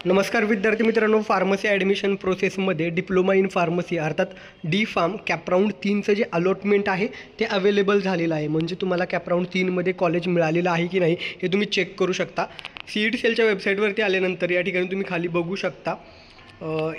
नमस्कार विद्यार्थी मित्रांनो, फार्मसी ॲडमिशन प्रोसेसमध्ये डिप्लोमा इन फार्मसी अर्थात डी फार्म कॅपराऊंड 3चं जे अलॉटमेंट आहे ते अवेलेबल झालेलं आहे. म्हणजे तुम्हाला कॅपराऊंड 3मध्ये कॉलेज मिळालेलं आहे की नाही हे तुम्ही चेक करू शकता. सीईटी सेलच्या वेबसाईटवरती आल्यानंतर या ठिकाणी तुम्ही खाली बघू शकता,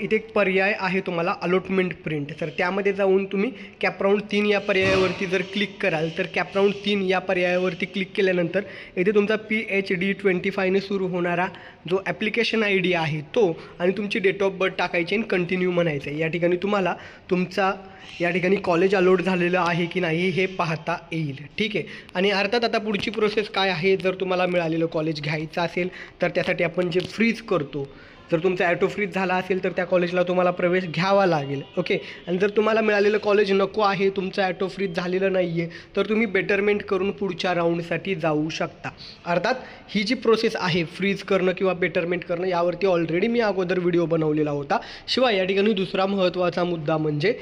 इथे एक पर्याय आहे तुम्हाला अलॉटमेंट प्रिंट. तर त्यामध्ये जाऊन तुम्ही कॅपराऊंड 3 या पर्यायावरती जर क्लिक कराल तर कॅपराऊंड 3 या पर्यायावरती क्लिक केल्यानंतर इथे तुमचा PHD25ने सुरू होणारा जो ॲप्लिकेशन ID आहे तो आणि तुमची डेट ऑफ बर्थ टाकायची आणि कंटिन्यू म्हणायचं आहे. या ठिकाणी तुम्हाला तुमचा या ठिकाणी कॉलेज अलॉट झालेलं आहे की नाही हे पाहता येईल. ठीक आहे. आणि अर्थात आता पुढची प्रोसेस काय आहे, जर तुम्हाला मिळालेलं कॉलेज घ्यायचं असेल तर त्यासाठी आपण जे फ्रीज करतो, जर तुमचा ॲटो फ्रीज झाला असेल तर त्या कॉलेजला तुम्हाला प्रवेश घ्यावा लागेल. ओके. आणि जर तुम्हाला मिळालेलं कॉलेज नको आहे, तुमचं ॲटो फ्रीज झालेलं नाही आहे, तर तुम्ही बेटरमेंट करून पुढच्या राऊंडसाठी जाऊ शकता. अर्थात ही जी प्रोसेस आहे फ्रीज करणं किंवा बेटरमेंट करणं यावरती ऑलरेडी मी अगोदर व्हिडिओ बनवलेला होता. शिवाय या ठिकाणी दुसरा महत्त्वाचा मुद्दा म्हणजे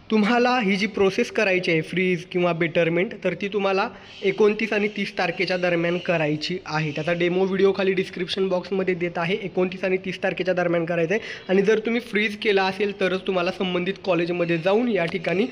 तुम्हाला ही जी प्रोसेस करायची आहे फ्रीज किंवा बेटरमेंट, तर ती तुम्हाला 29 आणि 30 तारखेच्या दरम्यान करायची आहे. त्याचा डेमो व्हिडिओ खाली डिस्क्रिप्शन बॉक्समध्ये देत आहे. 29 आणि 30 तारखेच्या दरम्यान करायचं आहे. आणि जर तुम्ही फ्रीज केला असेल तरच तुम्हाला संबंधित कॉलेजमध्ये जाऊन या ठिकाणी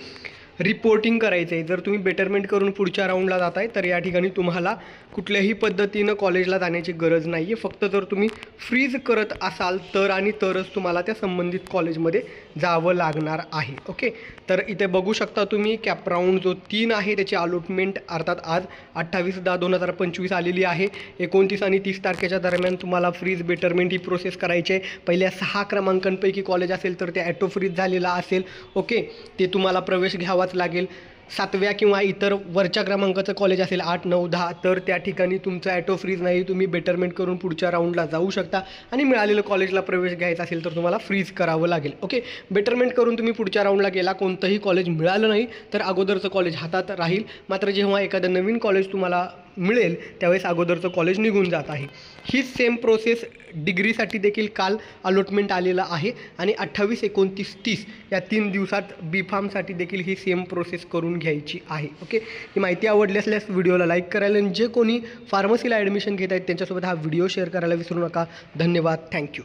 रिपोर्टिंग करायचं आहे. जर तुम्ही बेटरमेंट करून पुढच्या राऊंडला जात आहे तर या ठिकाणी तुम्हाला कुठल्याही पद्धतीनं कॉलेजला जाण्याची गरज नाही आहे. फक्त जर तुम्ही फ्रीज करत असाल तर आणि तरच तुम्हाला त्या संबंधित कॉलेजमध्ये जावं लागणार आहे. ओके. तर इथे बघू शकता तुम्ही कॅपराऊंड जो 3 आहे त्याची अलॉटमेंट अर्थात आज 28/10/2025 आलेली आहे. 29 आणि 30 तारखेच्या दरम्यान तुम्हाला फ्रीज बेटरमेंट ही प्रोसेस करायची आहे. पहिल्या 6 क्रमांकांपैकी कॉलेज असेल तर ते ॲटो फ्रीज झालेला असेल. ओके. ते तुम्हाला प्रवेश घ्यावाच लागेल. 7व्या किंवा इतर वरच्या क्रमांकाचं कॉलेज असेल 8, 9, 10 तर त्या ठिकाणी तुमचं ॲटो फ्रीज नाही, तुम्ही बेटरमेंट करून पुढच्या राऊंडला जाऊ शकता. आणि मिळालेलं कॉलेजला प्रवेश घ्यायचा असेल तर तुम्हाला फ्रीज करावं लागेल. ओके. बेटरमेंट करून तुम्ही पुढच्या राऊंडला गेला, कोणतंही कॉलेज मिळालं नाही तर अगोदरचं कॉलेज हातात राहील. मात्र जेव्हा एखादं नवीन कॉलेज तुम्हाला मिळेल त्यावेळेस अगोदरचं कॉलेज निघून जात आहे. हीच सेम प्रोसेस डिग्रीसाठी देखील काल अलॉटमेंट आलेलं आहे आणि 28, 29, 30 या 3 दिवसात बी फार्मसाठी देखील ही सेम प्रोसेस करून घ्यायची आहे. ओके. ही माहिती आवडली असल्यास व्हिडिओला लाईक करायला आणि जे कोणी फार्मसीला ॲडमिशन घेत आहेत त्यांच्यासोबत हा व्हिडिओ शेअर करायला विसरू नका. धन्यवाद. थँक्यू.